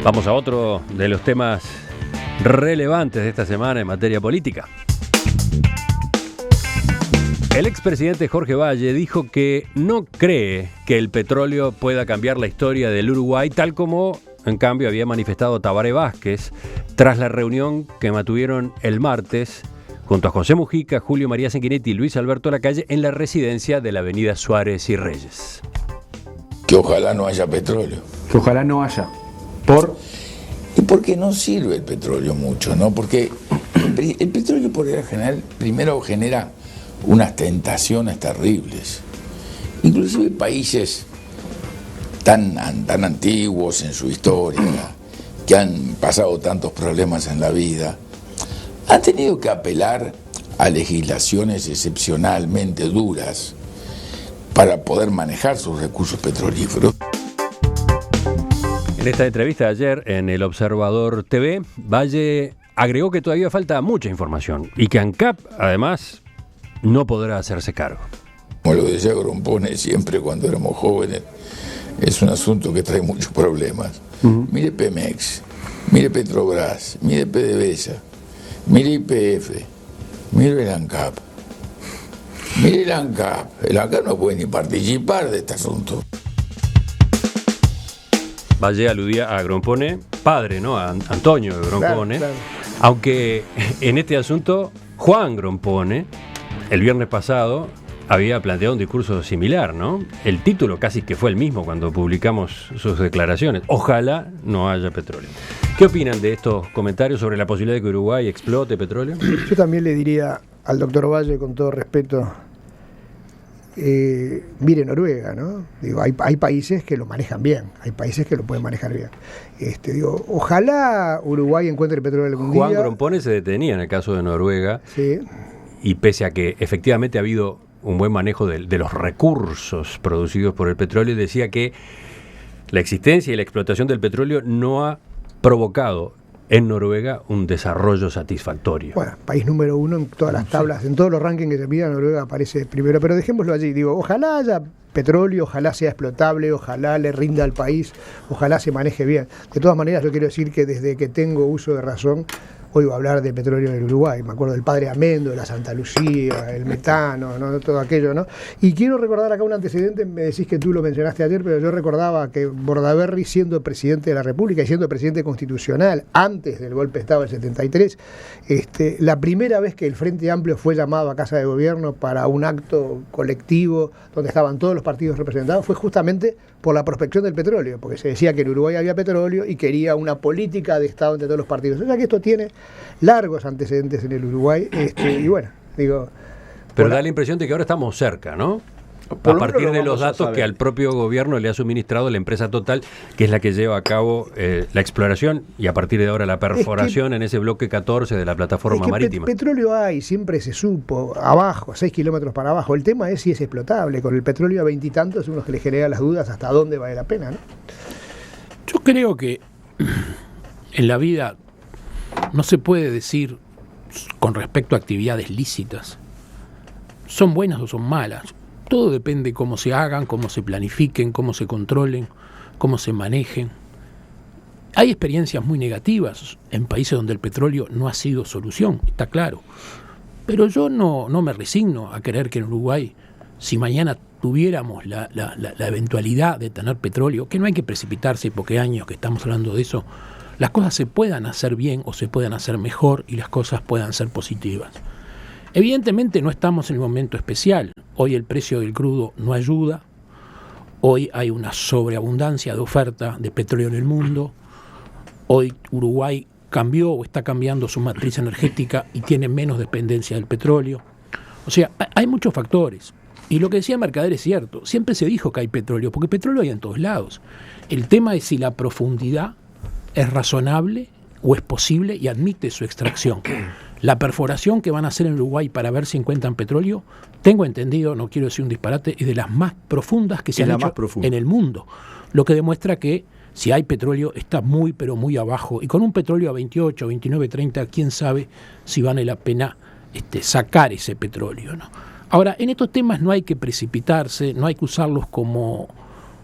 Vamos a otro de los temas relevantes de esta semana en materia política. El expresidente Jorge Valle dijo que no cree que el petróleo pueda cambiar la historia del Uruguay, tal como en cambio había manifestado Tabaré Vázquez tras la reunión que mantuvieron el martes junto a José Mujica, Julio María Sanguinetti y Luis Alberto Lacalle en la residencia de la avenida Suárez y Reyes. Que ojalá no haya petróleo. Que ojalá no haya. Y porque no sirve el petróleo mucho, ¿no? Porque el petróleo por regla general primero genera unas tentaciones terribles. Inclusive países tan antiguos en su historia, que han pasado tantos problemas en la vida, han tenido que apelar a legislaciones excepcionalmente duras para poder manejar sus recursos petrolíferos. En esta entrevista de ayer en El Observador TV, Valle agregó que todavía falta mucha información y que ANCAP, además, no podrá hacerse cargo. Como lo decía Grompone siempre cuando éramos jóvenes, es un asunto que trae muchos problemas. Mire Pemex, mire Petrobras, mire PDVSA, mire YPF, mire el ANCAP. Mire el ANCAP no puede ni participar de este asunto. Valle aludía a Grompone, padre, ¿no? A Antonio de Grompone. Claro. Aunque en este asunto, Juan Grompone, el viernes pasado, había planteado un discurso similar, ¿no? El título casi que fue el mismo cuando publicamos sus declaraciones. Ojalá no haya petróleo. ¿Qué opinan de estos comentarios sobre la posibilidad de que Uruguay explote petróleo? Yo también le diría al doctor Valle, con todo respeto, mire Noruega, ¿no? Digo, hay países que lo manejan bien, hay países que lo pueden manejar bien. Ojalá Uruguay encuentre petróleo algún día. Juan Grompone se detenía en el caso de Noruega. Sí. Y pese a que efectivamente ha habido un buen manejo de los recursos producidos por el petróleo, decía que la existencia y la explotación del petróleo no ha provocado en Noruega un desarrollo satisfactorio. Bueno, país número 1 en todas las tablas, en todos los rankings que se miran, Noruega aparece primero, pero dejémoslo allí. Digo, ojalá haya petróleo, ojalá sea explotable, ojalá le rinda al país, ojalá se maneje bien. De todas maneras, yo quiero decir que desde que tengo uso de razón, oigo hablar de petróleo en el Uruguay. Me acuerdo del padre Amendo, de la Santa Lucía, el metano, ¿no? Todo aquello, ¿no? Y quiero recordar acá un antecedente, me decís que tú lo mencionaste ayer, pero yo recordaba que Bordaberry, siendo presidente de la República y siendo presidente constitucional antes del golpe de Estado del 73, la primera vez que el Frente Amplio fue llamado a Casa de Gobierno para un acto colectivo donde estaban todos los partidos representados fue justamente por la prospección del petróleo, porque se decía que en Uruguay había petróleo y quería una política de Estado entre todos los partidos. O sea que esto tiene largos antecedentes en el Uruguay, y bueno, digo... Pero da la impresión de que ahora estamos cerca, ¿no? A partir de los datos que al propio gobierno le ha suministrado la empresa Total, que es la que lleva a cabo la exploración y a partir de ahora la perforación en ese bloque 14 de la plataforma marítima. Petróleo hay, siempre se supo, abajo, 6 kilómetros para abajo. El tema es si es explotable. Con el petróleo a 20 y tantos es uno que le genera las dudas hasta dónde vale la pena, ¿no? Yo creo que en la vida no se puede decir con respecto a actividades lícitas, son buenas o son malas. Todo depende cómo se hagan, cómo se planifiquen, cómo se controlen, cómo se manejen. Hay experiencias muy negativas en países donde el petróleo no ha sido solución, está claro. Pero yo no me resigno a creer que en Uruguay, si mañana tuviéramos la eventualidad de tener petróleo, que no hay que precipitarse porque años que estamos hablando de eso, las cosas se puedan hacer bien o se puedan hacer mejor y las cosas puedan ser positivas. Evidentemente no estamos en el momento especial. Hoy el precio del crudo no ayuda. Hoy hay una sobreabundancia de oferta de petróleo en el mundo. Hoy Uruguay cambió o está cambiando su matriz energética y tiene menos dependencia del petróleo. O sea, hay muchos factores. Y lo que decía Mercader es cierto. Siempre se dijo que hay petróleo, porque petróleo hay en todos lados. El tema es si la profundidad es razonable o es posible y admite su extracción. La perforación que van a hacer en Uruguay para ver si encuentran petróleo, tengo entendido, no quiero decir un disparate, es de las más profundas que se han hecho en el mundo. Lo que demuestra que si hay petróleo está muy pero muy abajo. Y con un petróleo a 28, 29, 30, quién sabe si vale la pena sacar ese petróleo, ¿no? Ahora, en estos temas no hay que precipitarse, no hay que usarlos como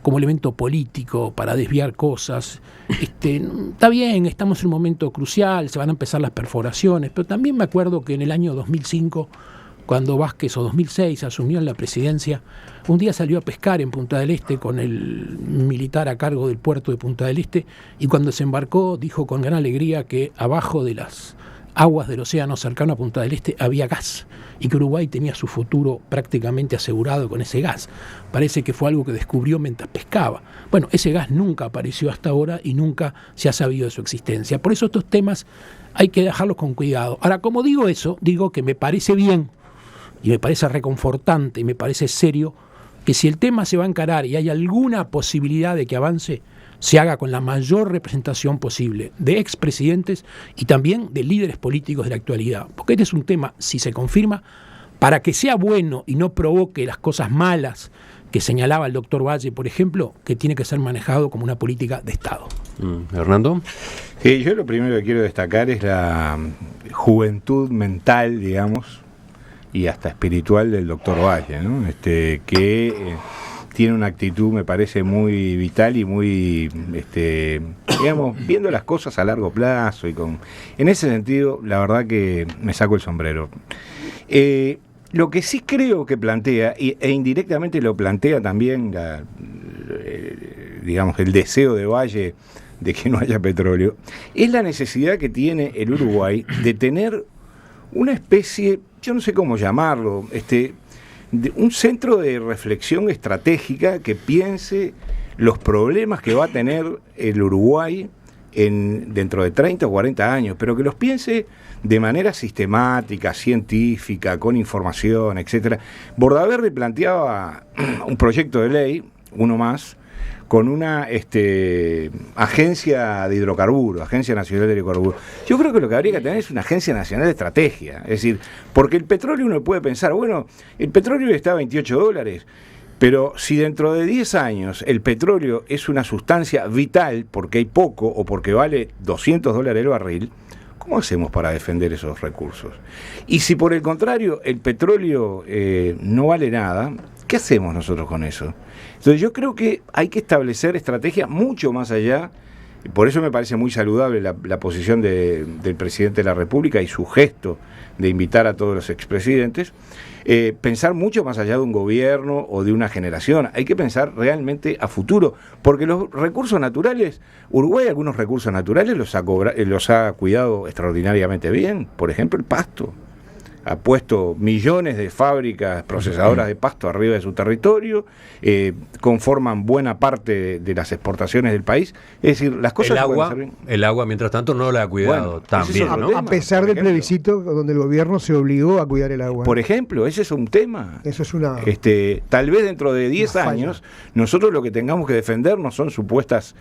como elemento político para desviar cosas. Está bien, estamos en un momento crucial, se van a empezar las perforaciones, pero también me acuerdo que en el año 2005, cuando Vázquez, o 2006, asumió en la presidencia, un día salió a pescar en Punta del Este con el militar a cargo del puerto de Punta del Este, y cuando se embarcó dijo con gran alegría que abajo de las aguas del océano cercano a Punta del Este había gas, y que Uruguay tenía su futuro prácticamente asegurado con ese gas. Parece que fue algo que descubrió mientras pescaba. Bueno, ese gas nunca apareció hasta ahora y nunca se ha sabido de su existencia. Por eso estos temas hay que dejarlos con cuidado. Ahora, como digo eso, digo que me parece bien, y me parece reconfortante, y me parece serio, que si el tema se va a encarar y hay alguna posibilidad de que avance, se haga con la mayor representación posible de expresidentes y también de líderes políticos de la actualidad. Porque este es un tema, si se confirma, para que sea bueno y no provoque las cosas malas que señalaba el doctor Valle, por ejemplo, que tiene que ser manejado como una política de Estado. ¿Hernando? Sí, yo lo primero que quiero destacar es la juventud mental, digamos, y hasta espiritual del doctor Valle, ¿no? Que tiene una actitud, me parece, muy vital y muy, digamos, viendo las cosas a largo plazo. En ese sentido, la verdad que me saco el sombrero. Lo que sí creo que plantea, e indirectamente lo plantea también, digamos, el deseo de Valle de que no haya petróleo, es la necesidad que tiene el Uruguay de tener una especie, yo no sé cómo llamarlo, un centro de reflexión estratégica que piense los problemas que va a tener el Uruguay dentro de 30 o 40 años, pero que los piense de manera sistemática, científica, con información, etcétera. Bordaberry planteaba un proyecto de ley, uno más, con una agencia de hidrocarburos, Agencia Nacional de Hidrocarburos. Yo creo que lo que habría que tener es una Agencia Nacional de Estrategia. Es decir, porque el petróleo uno puede pensar, bueno, el petróleo está a $28, pero si dentro de 10 años el petróleo es una sustancia vital porque hay poco o porque vale $200 el barril, ¿cómo hacemos para defender esos recursos? Y si por el contrario el petróleo no vale nada, ¿qué hacemos nosotros con eso? Entonces yo creo que hay que establecer estrategias mucho más allá, por eso me parece muy saludable la posición del presidente de la República y su gesto de invitar a todos los expresidentes, pensar mucho más allá de un gobierno o de una generación. Hay que pensar realmente a futuro, porque los recursos naturales, Uruguay algunos recursos naturales los ha cuidado extraordinariamente bien, por ejemplo el pasto. Ha puesto millones de fábricas procesadoras de pasto arriba de su territorio, conforman buena parte de las exportaciones del país. Es decir, las cosas el agua, mientras tanto, no la ha cuidado también, ¿no? A pesar del plebiscito donde el gobierno se obligó a cuidar el agua. Por ejemplo, ese es un tema. Eso es una... tal vez dentro de 10 años, nosotros lo que tengamos que defender no son supuestas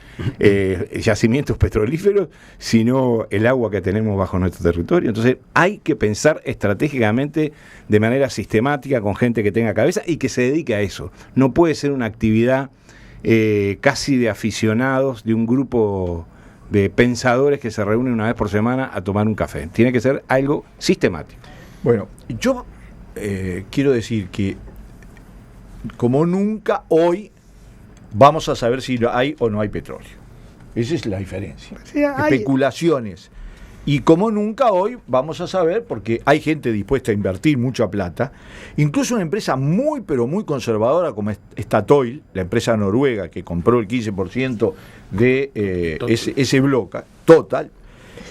yacimientos petrolíferos, sino el agua que tenemos bajo nuestro territorio. Entonces, hay que pensar estratégicamente de manera sistemática, con gente que tenga cabeza y que se dedique a eso. No puede ser una actividad casi de aficionados de un grupo de pensadores que se reúnen una vez por semana a tomar un café. Tiene que ser algo sistemático. Bueno, yo quiero decir que como nunca hoy vamos a saber si hay o no hay petróleo. Esa es la diferencia. Sí, especulaciones. Y como nunca hoy vamos a saber, porque hay gente dispuesta a invertir mucha plata, incluso una empresa muy pero muy conservadora como Statoil, la empresa noruega que compró el 15% de ese bloque, Total.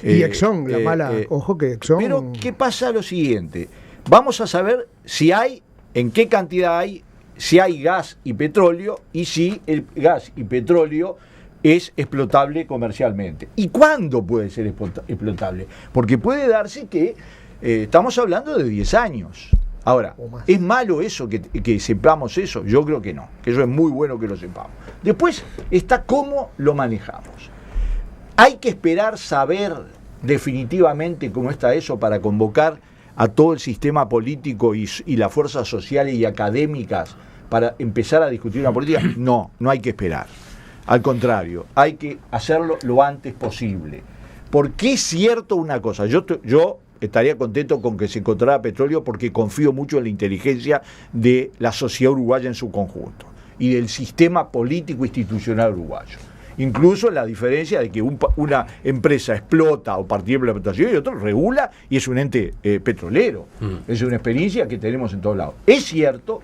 Y Exxon, la mala, ojo que Exxon... Pero ¿qué pasa? Lo siguiente, vamos a saber si hay, en qué cantidad hay, si hay gas y petróleo, y si el gas y petróleo es explotable comercialmente. ¿Y cuándo puede ser explotable? Porque puede darse que estamos hablando de 10 años. Ahora, ¿es malo eso que sepamos eso? Yo creo que no, que eso es muy bueno que lo sepamos. Después está cómo lo manejamos. Hay que esperar saber definitivamente cómo está eso para convocar a todo el sistema político y las fuerzas sociales y académicas para empezar a discutir una política. No hay que esperar. Al contrario, hay que hacerlo lo antes posible. Porque es cierto una cosa, yo estaría contento con que se encontrara petróleo porque confío mucho en la inteligencia de la sociedad uruguaya en su conjunto. y del sistema político institucional uruguayo. Incluso la diferencia de que una empresa explota o participa en la explotación y otro regula y es un ente petrolero. Es una experiencia que tenemos en todos lados. Es cierto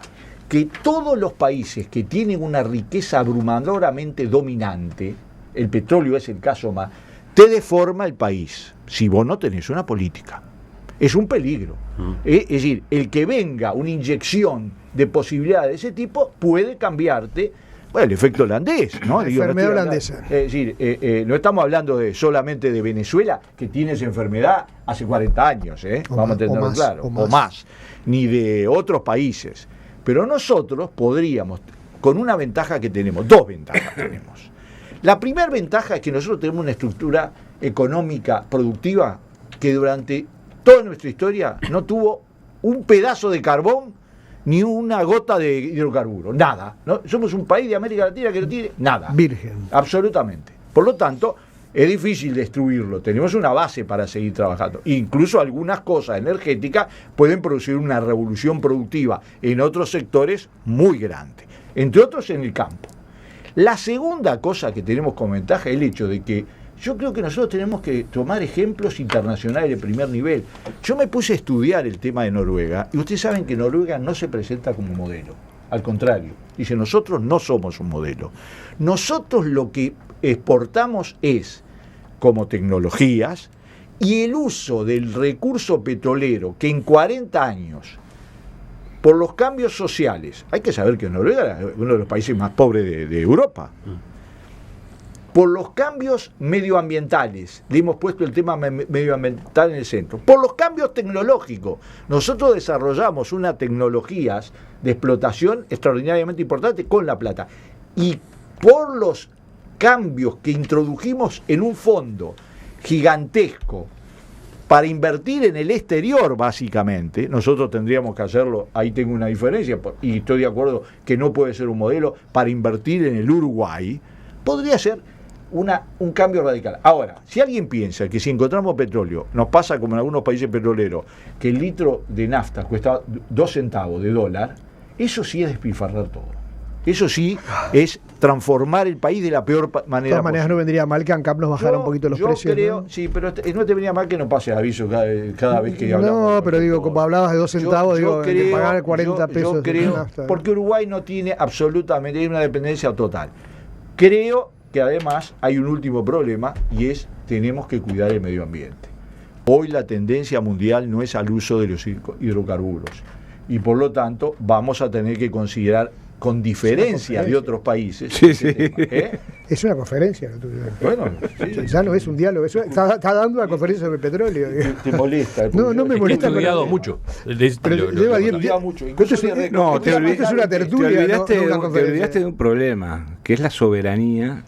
que todos los países que tienen una riqueza abrumadoramente dominante, el petróleo es el caso más, te deforma el país si vos no tenés una política. Es un peligro. Es decir, el que venga una inyección de posibilidades de ese tipo puede cambiarte. Bueno, el efecto holandés, ¿no? La enfermedad holandesa. Es decir, no estamos hablando solamente de Venezuela, que tiene esa enfermedad hace 40 años, vamos a tenerlo claro, o más, ni de otros países. Pero nosotros podríamos, con una ventaja que tenemos, dos ventajas tenemos. La primera ventaja es que nosotros tenemos una estructura económica productiva que durante toda nuestra historia no tuvo un pedazo de carbón ni una gota de hidrocarburo, nada, ¿no? Somos un país de América Latina que no tiene nada. Virgen. Absolutamente. Por lo tanto, es difícil destruirlo. Tenemos una base para seguir trabajando. Incluso algunas cosas energéticas pueden producir una revolución productiva en otros sectores muy grande, entre otros en el campo. La segunda cosa que tenemos como ventaja es el hecho de que yo creo que nosotros tenemos que tomar ejemplos internacionales de primer nivel. Yo me puse a estudiar el tema de Noruega y ustedes saben que Noruega no se presenta como modelo. Al contrario, dice, nosotros no somos un modelo. Nosotros lo que exportamos es como tecnologías y el uso del recurso petrolero que en 40 años, por los cambios sociales, hay que saber que Noruega es uno de los países más pobres de Europa. Por los cambios medioambientales, le hemos puesto el tema medioambiental en el centro. Por los cambios tecnológicos, nosotros desarrollamos unas tecnologías de explotación extraordinariamente importantes con La Plata. Y por los cambios que introdujimos en un fondo gigantesco para invertir en el exterior, básicamente, nosotros tendríamos que hacerlo, ahí tengo una diferencia, y estoy de acuerdo que no puede ser un modelo para invertir en el Uruguay, podría ser un cambio radical. Ahora, si alguien piensa que si encontramos petróleo, nos pasa como en algunos países petroleros, que el litro de nafta cuesta 2 centavos de dólar, eso sí es despilfarrar todo. Eso sí es transformar el país de la peor manera. De todas maneras, no vendría mal que ANCAP nos bajara un poquito los precios. Yo creo, ¿no? Sí, pero no te vendría mal que nos pase el aviso cada vez que hablamos. No, pero digo, como hablabas de 2 centavos, de pagar 40 pesos. Yo creo, nafta, porque Uruguay no tiene absolutamente, hay una dependencia total. Creo que además hay un último problema y es tenemos que cuidar el medio ambiente. Hoy la tendencia mundial no es al uso de los hidrocarburos y por lo tanto vamos a tener que considerar con diferencia de otros países. Sí, sí. Es una conferencia. Bueno, sí. Ya no es un diálogo, está dando una conferencia sobre petróleo. Te molesta. No me molesta. He estudiado mucho. Pero lleva 10 días. No, te es una tertulia. Te olvidaste de un problema, que es la soberanía.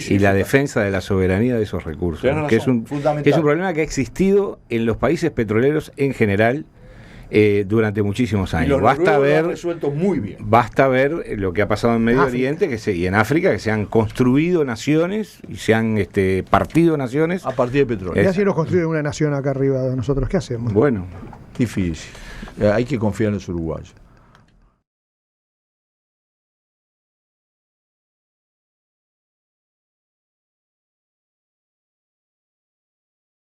Y la defensa de la soberanía de esos recursos, que es un problema que ha existido en los países petroleros en general durante muchísimos años. Y basta ver, resuelto muy bien. Basta ver lo que ha pasado en Medio Oriente y en África, que se han construido naciones y se han partido naciones a partir de petróleo. Ya si nos construyen una nación acá arriba de nosotros, ¿qué hacemos? Bueno, difícil. Hay que confiar en los uruguayos.